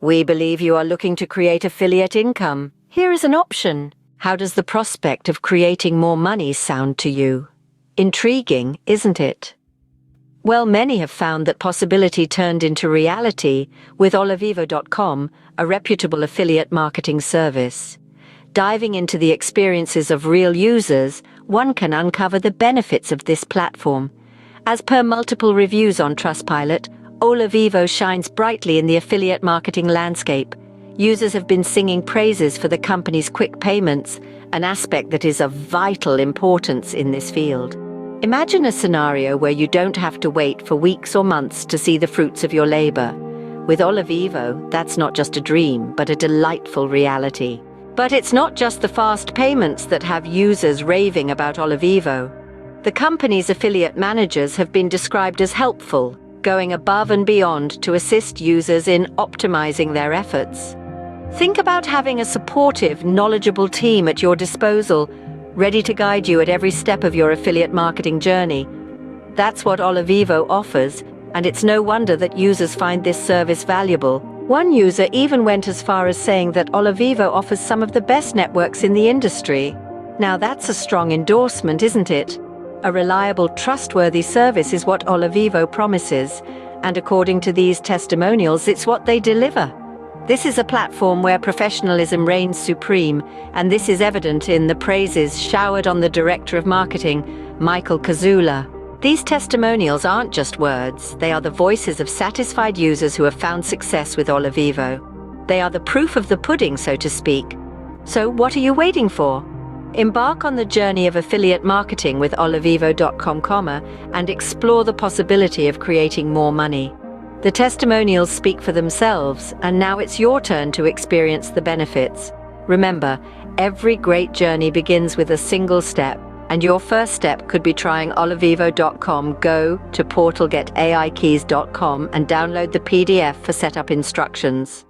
We believe you are looking to create affiliate income. Here is an option. How does the prospect of creating more money sound to you? Intriguing, isn't it? Well, many have found that possibility turned into reality with Olavivo.com, a reputable affiliate marketing service. Diving into the experiences of real users, one can uncover the benefits of this platform. As per multiple reviews on Trustpilot, Olavivo shines brightly in the affiliate marketing landscape. Users have been singing praises for the company's quick payments, an aspect that is of vital importance in this field. Imagine a scenario where you don't have to wait for weeks or months to see the fruits of your labor. With Olavivo, that's not just a dream, but a delightful reality. But it's not just the fast payments that have users raving about Olavivo. The company's affiliate managers have been described as helpful, going above and beyond to assist users in optimizing their efforts. Think about having a supportive, knowledgeable team at your disposal, ready to guide you at every step of your affiliate marketing journey. That's what Olavivo offers, and it's no wonder that users find this service valuable. One user even went as far as saying that Olavivo offers some of the best networks in the industry. Now that's a strong endorsement, isn't it? A reliable, trustworthy service is what Olavivo promises, and according to these testimonials, it's what they deliver. This is a platform where professionalism reigns supreme, and this is evident in the praises showered on the Director of Marketing, Michael Kazula. These testimonials aren't just words, they are the voices of satisfied users who have found success with Olavivo. They are the proof of the pudding, so to speak. So what are you waiting for? Embark on the journey of affiliate marketing with Olavivo.com, and explore the possibility of creating more money. The testimonials speak for themselves, and now it's your turn to experience the benefits. Remember, every great journey begins with a single step, and your first step could be trying Olavivo.com. Go to portalgetaikeys.com and download the PDF for setup instructions.